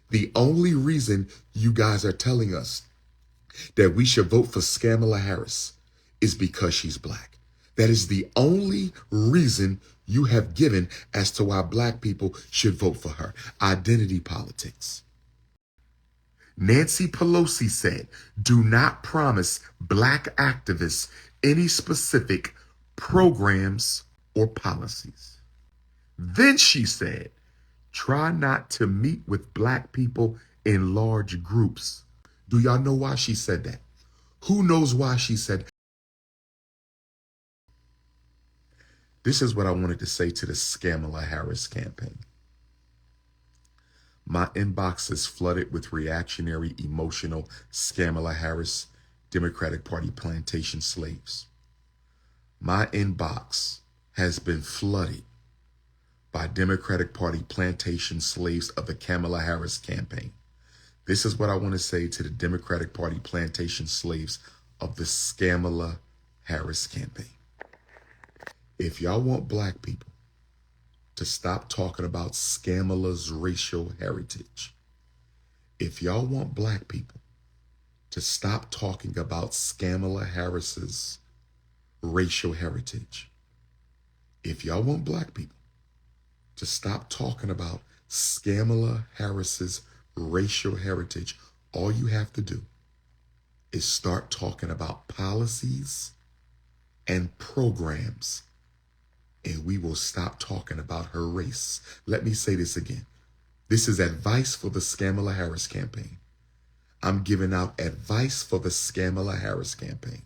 The only reason you guys are telling us that we should vote for Kamala Harris is because she's black. That is the only reason you have given as to why black people should vote for her. Identity politics. Nancy Pelosi said, do not promise black activists any specific programs or policies. Then she said, try not to meet with black people in large groups. Do y'all know why she said that? Who knows why she said that? This is what I wanted to say to the Kamala Harris campaign. My inbox is flooded with reactionary, emotional Kamala Harris, Democratic Party plantation slaves. My inbox has been flooded by Democratic Party plantation slaves of the Kamala Harris campaign. This is what I want to say to the Democratic Party plantation slaves of the Kamala Harris campaign. If y'all want black people to stop talking about Kamala's racial heritage, if y'all want black people to stop talking about Kamala Harris's racial heritage, if y'all want black people to stop talking about Kamala Harris's racial heritage, all you have to do is start talking about policies and programs, and we will stop talking about her race. Let me say this again. This is advice for the Kamala Harris campaign. I'm giving out advice for the Kamala Harris campaign.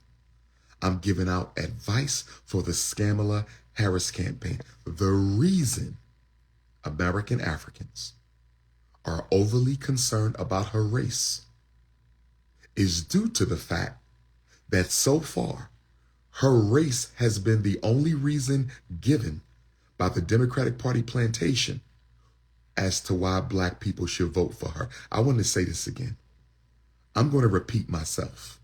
I'm giving out advice for the Kamala Harris campaign. The reason American Africans are overly concerned about her race is due to the fact that so far, her race has been the only reason given by the Democratic Party plantation as to why black people should vote for her. I want to say this again. I'm going to repeat myself.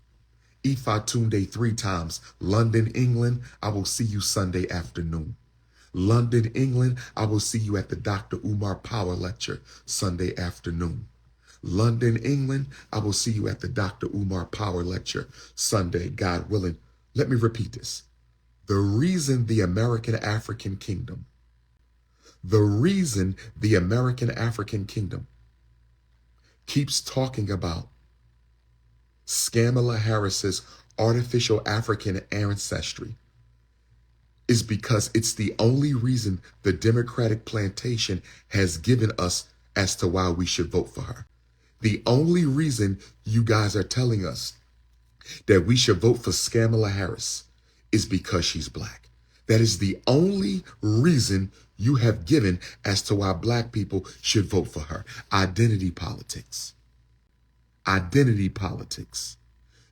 Ifa Tunde 3 times. London, England, I will see you Sunday afternoon. London, England, I will see you at the Dr. Umar Power Lecture Sunday afternoon. London, England, I will see you at the Dr. Umar Power Lecture Sunday, God willing. Let me repeat this. The reason the American African Kingdom keeps talking about Kamala Harris's artificial African ancestry is because it's the only reason the Democratic plantation has given us as to why we should vote for her. The only reason you guys are telling us that we should vote for Kamala Harris is because she's black. That is the only reason you have given as to why black people should vote for her. Identity politics. Identity politics.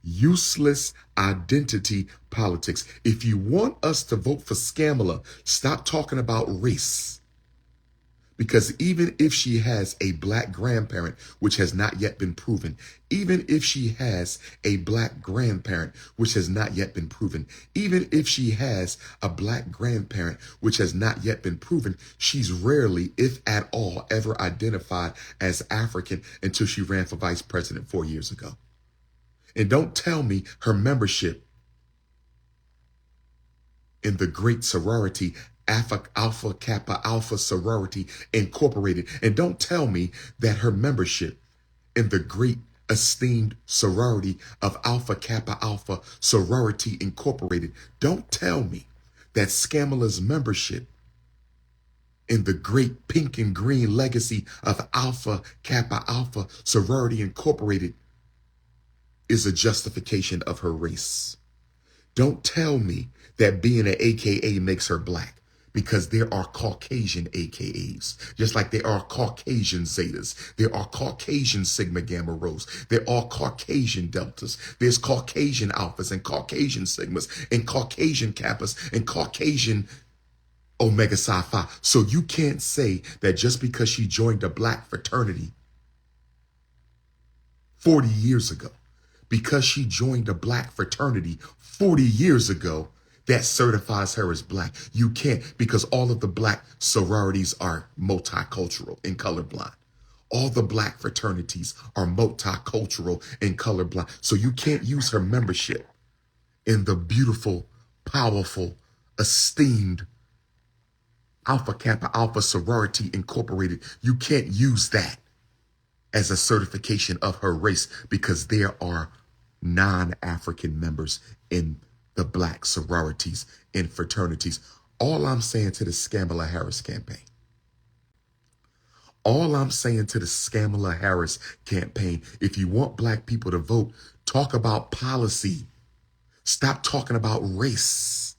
Useless identity politics. If you want us to vote for Kamala, stop talking about race. Because even if she has a black grandparent, which has not yet been proven, even if she has a black grandparent, which has not yet been proven, even if she has a black grandparent, which has not yet been proven, she's rarely, if at all, ever identified as African until she ran for vice president 4 years ago. And don't tell me her membership in the great sorority, Alpha Kappa Alpha Sorority Incorporated. And don't tell me that her membership in the great esteemed sorority of Alpha Kappa Alpha Sorority Incorporated. Don't tell me that Kamala's membership in the great pink and green legacy of Alpha Kappa Alpha Sorority Incorporated is a justification of her race. Don't tell me that being an AKA makes her black, because there are Caucasian AKAs, just like there are Caucasian Zetas, there are Caucasian Sigma Gamma Rhos, there are Caucasian Deltas, there's Caucasian Alphas and Caucasian Sigmas and Caucasian Kappas and Caucasian Omega Psi Phi. So you can't say that just because she joined a black fraternity 40 years ago, because she joined a black fraternity 40 years ago, that certifies her as black. You can't, because all of the black sororities are multicultural and colorblind. All the black fraternities are multicultural and colorblind. So you can't use her membership in the beautiful, powerful, esteemed Alpha Kappa Alpha Sorority Incorporated. You can't use that as a certification of her race because there are non-African members in the black sororities and fraternities. All I'm saying to the Kamala Harris campaign, if you want black people to vote, talk about policy. Stop talking about race.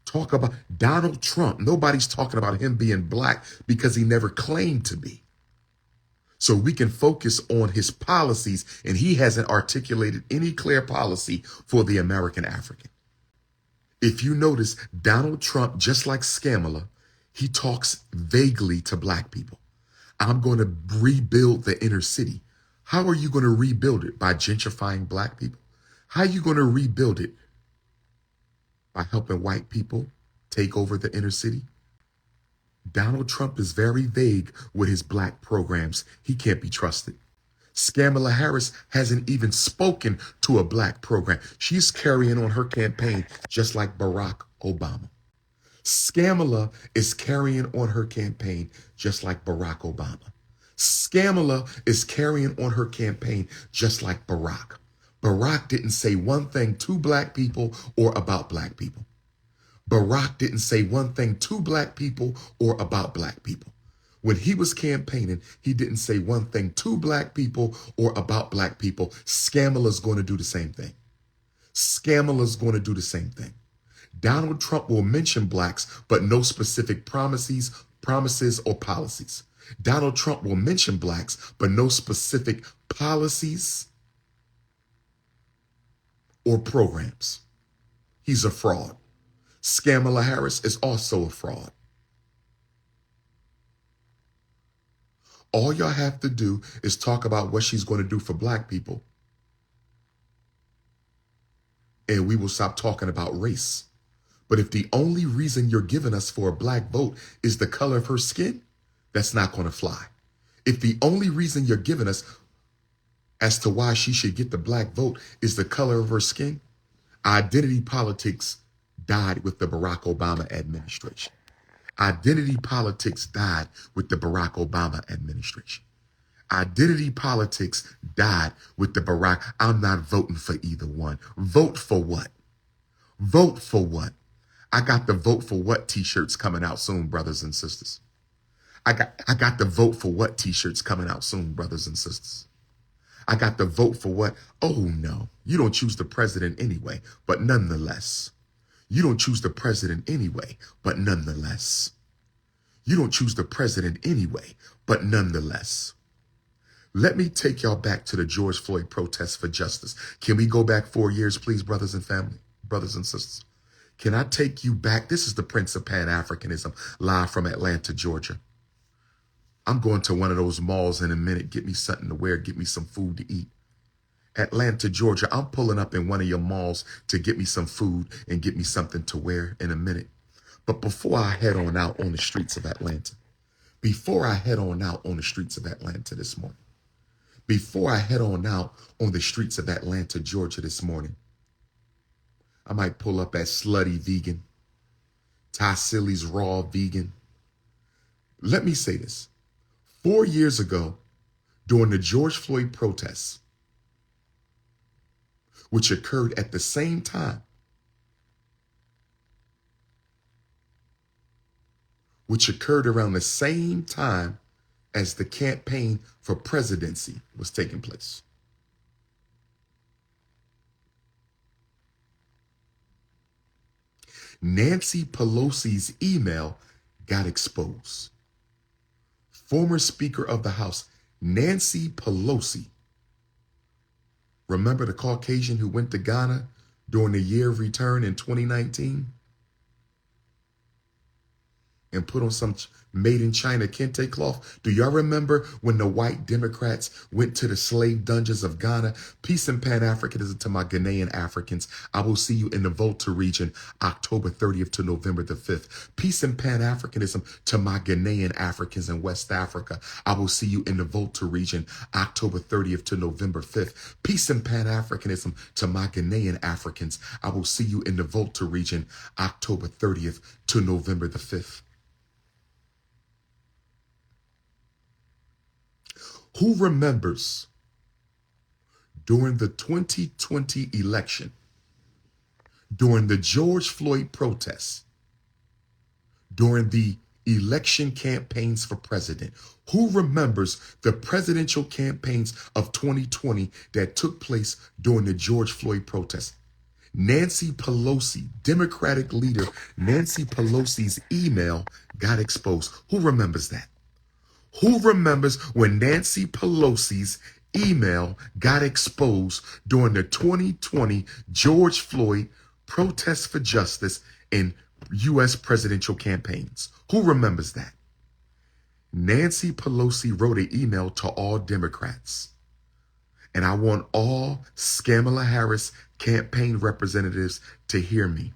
Talk about Donald Trump. Nobody's talking about him being black because he never claimed to be. So we can focus on his policies, and he hasn't articulated any clear policy for the American African. If you notice, Donald Trump, just like Kamala, he talks vaguely to black people. I'm going to rebuild the inner city. How are you going to rebuild it? By gentrifying black people? How are you going to rebuild it? By helping white people take over the inner city? Donald Trump is very vague with his black programs. He can't be trusted. Kamala Harris hasn't even spoken to a black program. She's carrying on her campaign just like Barack Obama. Kamala is carrying on her campaign just like Barack Obama. Kamala is carrying on her campaign just like Barack. Barack didn't say one thing to black people or about black people. Barack didn't say one thing to black people or about black people. When he was campaigning, he didn't say one thing to black people or about black people. Kamala's going to do the same thing. Kamala's going to do the same thing. Donald Trump will mention blacks, but no specific promises or policies. Donald Trump will mention blacks, but no specific policies or programs. He's a fraud. Kamala Harris is also a fraud. All y'all have to do is talk about what she's going to do for black people, and we will stop talking about race. But if the only reason you're giving us for a black vote is the color of her skin, that's not going to fly. If the only reason you're giving us as to why she should get the black vote is the color of her skin, identity politics died with the Barack Obama administration. Identity politics died with the Barack Obama administration. Identity politics died with the Barack. I'm not voting for either one. Vote for what? Vote for what? I got the vote for what t-shirts coming out soon, brothers and sisters. I got the vote for what t-shirts coming out soon, brothers and sisters. I got the vote for what? Oh no, you don't choose the president anyway, but nonetheless. You don't choose the president anyway, but nonetheless. You don't choose the president anyway, but nonetheless. Let me take y'all back to the George Floyd protests for justice. Can we go back 4 years, please, brothers and family, brothers and sisters? Can I take you back? This is the Prince of Pan-Africanism, live from Atlanta, Georgia. I'm going to one of those malls in a minute. Get me something to wear, get me some food to eat. Atlanta, Georgia, I'm pulling up in one of your malls to get me some food and get me something to wear in a minute. But before I head on out on the streets of Atlanta, this morning, before I head on out on the streets of Atlanta, Georgia this morning, I might pull up at Slutty Vegan, Tassili's Raw Vegan. Let me say this. 4 years ago, during the George Floyd protests, which occurred at the same time, around the same time as the campaign for presidency was taking place. Nancy Pelosi's email got exposed. Former Speaker of the House, Nancy Pelosi, remember the Caucasian who went to Ghana during the year of return in 2019? and put on some made in China kente cloth? Do y'all remember when the white Democrats went to the slave dungeons of Ghana? Peace and Pan-Africanism to my Ghanaian Africans. I will see you in the Volta region, October 30th to November the 5th. Peace and Pan-Africanism to my Ghanaian Africans in West Africa. I will see you in the Volta region, October 30th to November 5th. Peace and Pan-Africanism to my Ghanaian Africans. I will see you in the Volta region, October 30th to November the 5th. Who remembers during the 2020 election, during the George Floyd protests, during the election campaigns for president, who remembers the presidential campaigns of 2020 that took place during the George Floyd protests? Nancy Pelosi, Democratic leader Nancy Pelosi's email got exposed. Who remembers that? Who remembers when Nancy Pelosi's email got exposed during the 2020 George Floyd protests for justice and U.S. presidential campaigns? Who remembers that? Nancy Pelosi wrote an email to all Democrats. And I want all Kamala Harris campaign representatives to hear me.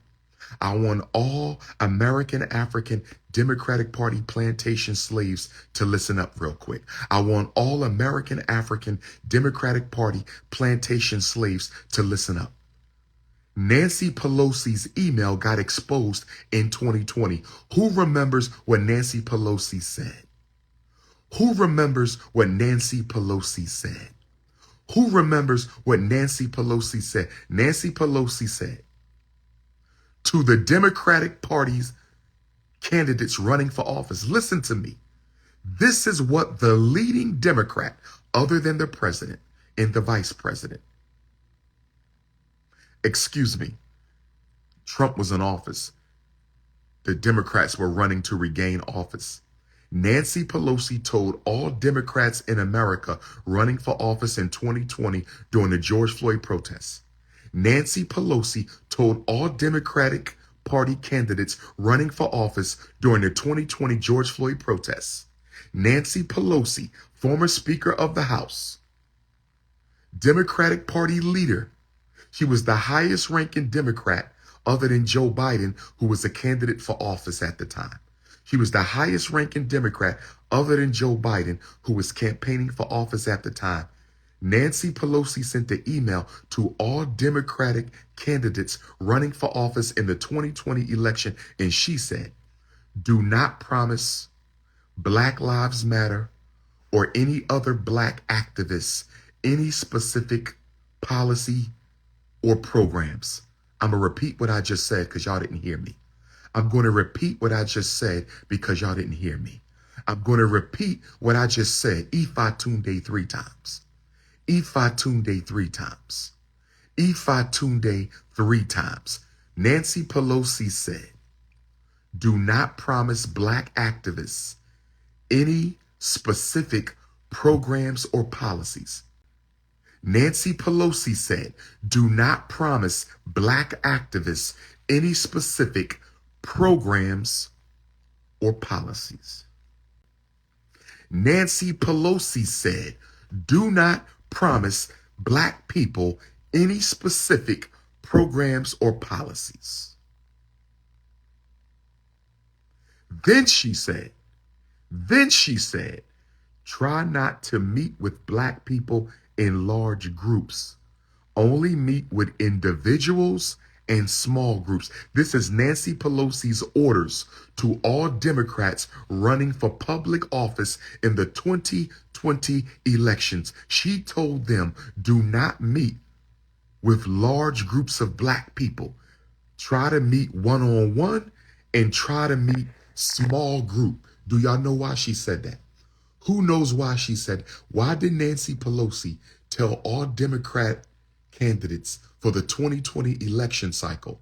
I want all American African Democratic Party plantation slaves to listen up real quick. I want all American African Democratic Party plantation slaves to listen up. Nancy Pelosi's email got exposed in 2020. Who remembers what Nancy Pelosi said? Who remembers what Nancy Pelosi said? Who remembers what Nancy Pelosi said? Nancy Pelosi said to the Democratic Party's candidates running for office, listen to me. This is what the leading Democrat, other than the president and the vice president, Trump was in office. The Democrats were running to regain office. Nancy Pelosi told all Democrats in America running for office in 2020 during the George Floyd protests. Nancy Pelosi told all Democratic Party candidates running for office during the 2020 George Floyd protests. Nancy Pelosi, former Speaker of the House, Democratic Party leader. She was the highest ranking Democrat other than Joe Biden, who was a candidate for office at the time. She was the highest ranking Democrat other than Joe Biden, who was campaigning for office at the time. Nancy Pelosi sent the email to all Democratic candidates running for office in the 2020 election, and she said, do not promise Black Lives Matter or any other Black activists any specific policy or programs. I'm going to repeat what I just said because y'all didn't hear me. I'm going to repeat what I just said because y'all didn't hear me. I'm going to repeat what I just said. Ifa Tunde 3 times. Ifa Tunde 3 times. Ifa Tunde 3 times. Nancy Pelosi said, do not promise Black activists any specific programs or policies. Nancy Pelosi said, do not promise Black activists any specific programs or policies. Nancy Pelosi said, do not promise Black people any specific programs or policies. Then she said, try not to meet with Black people in large groups. Only meet with individuals and small groups. This is Nancy Pelosi's orders to all Democrats running for public office in the 2020 elections. She told them, do not meet with large groups of Black people. Try to meet one-on-one and try to meet small group. Do y'all know why she said that? Who knows why she said? Why did Nancy Pelosi tell all Democrat candidates for the 2020 election cycle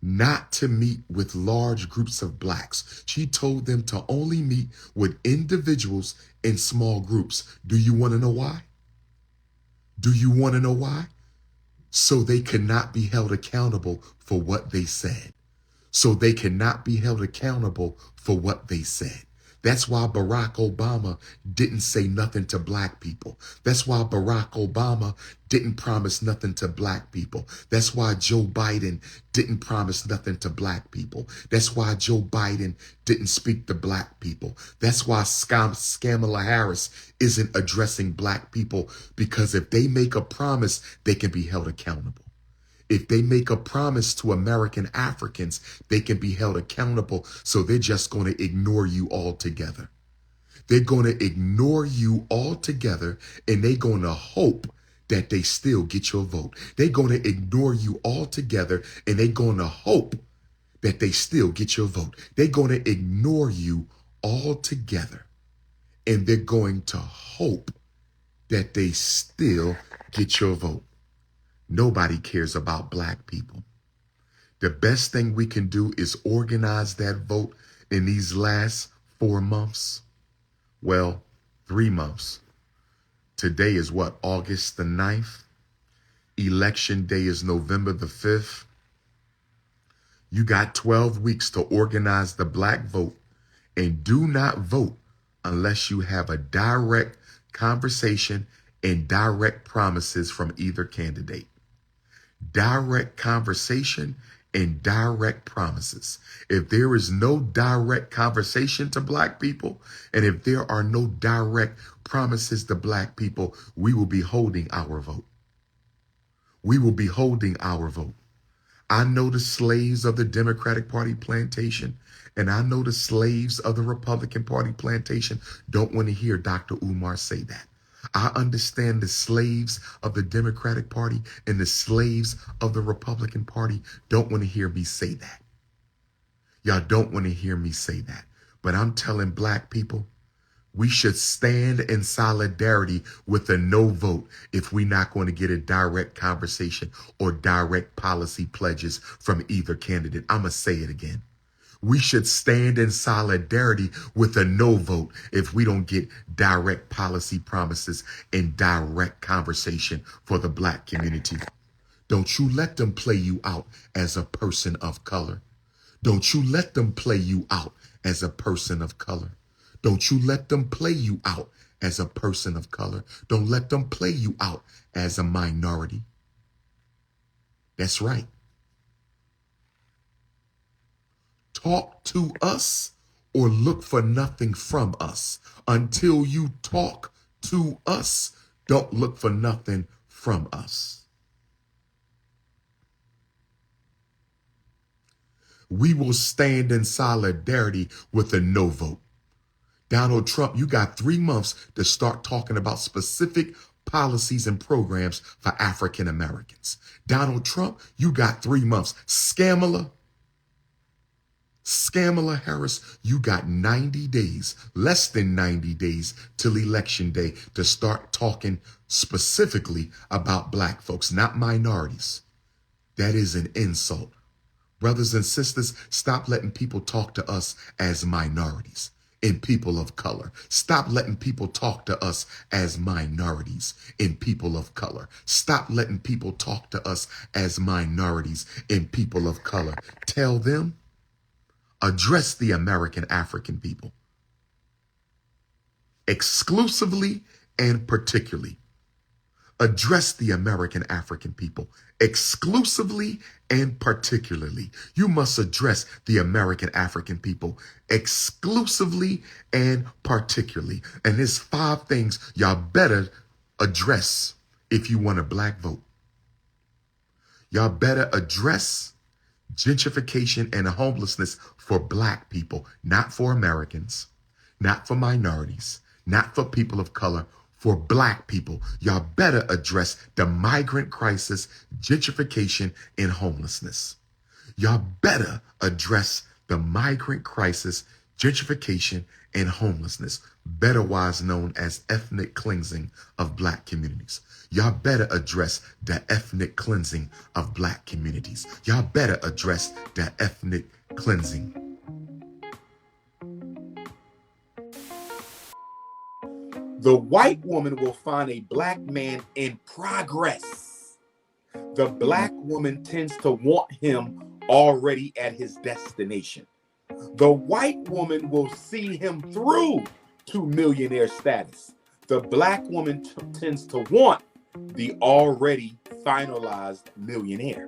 not to meet with large groups of Blacks? She told them to only meet with individuals in small groups. Do you want to know why? Do you want to know why? So they could not be held accountable for what they said. so they cannot be held accountable for what they said. That's why Barack Obama didn't say nothing to black people. That's why Barack Obama didn't promise nothing to black people. That's why Joe Biden didn't promise nothing to black people. That's why Joe Biden didn't speak to black people. That's why Kamala Harris isn't addressing black people, because if they make a promise, they can be held accountable. If they make a promise to American Africans, they can be held accountable. So they're just going to ignore you altogether. They're going to ignore you altogether, and they're going to hope that they still get your vote. They're going to ignore you altogether, and they're going to hope that they still get your vote. They're going to ignore you altogether, and they're going to hope that they still get your vote. Nobody cares about black people. The best thing we can do is organize that vote in these last 4 months. Well, 3 months. Today is what? August the 9th. Election day is November the 5th. You got 12 weeks to organize the black vote, and do not vote unless you have a direct conversation and direct promises from either candidate. Direct conversation and direct promises. If there is no direct conversation to black people, and if there are no direct promises to black people, we will be holding our vote. We will be holding our vote. I know the slaves of the Democratic Party plantation, and I know the slaves of the Republican Party plantation don't want to hear Dr. Umar say that. I understand the slaves of the Democratic Party and the slaves of the Republican Party don't want to hear me say that. Y'all don't want to hear me say that. But I'm telling black people, we should stand in solidarity with a no vote if we're not going to get a direct conversation or direct policy pledges from either candidate. I'm going to say it again. We should stand in solidarity with a no vote if we don't get direct policy promises and direct conversation for the black community. Don't you let them play you out as a person of color. Don't you let them play you out as a person of color. Don't you let them play you out as a person of color. Don't let them play you out as a minority. That's right. Talk to us or look for nothing from us. Until you talk to us, don't look for nothing from us. We will stand in solidarity with a no vote. Donald Trump, you got 3 months to start talking about specific policies and programs for African Americans. Donald Trump, you got 3 months. Kamala Harris, you got 90 days, less than 90 days till election day to start talking specifically about black folks, not minorities. That is an insult. Brothers and sisters, stop letting people talk to us as minorities and people of color. Stop letting people talk to us as minorities and people of color. Stop letting people talk to us as minorities and people of color. Tell them, address the American African people exclusively and particularly. Address the American African people exclusively and particularly. You must address the American African people exclusively and particularly. And there's 5 things y'all better address if you want a black vote. Y'all better address gentrification and homelessness for black people, not for Americans, not for minorities, not for people of color, for black people. Y'all better address the migrant crisis, gentrification, and homelessness. Y'all better address the migrant crisis, gentrification, and homelessness, otherwise known as ethnic cleansing of black communities. Y'all better address the ethnic cleansing of black communities. Y'all better address the ethnic cleansing. The white woman will find a black man in progress. The black woman tends to want him already at his destination. The white woman will see him through to millionaire status. The black woman tends to want the already finalized millionaire.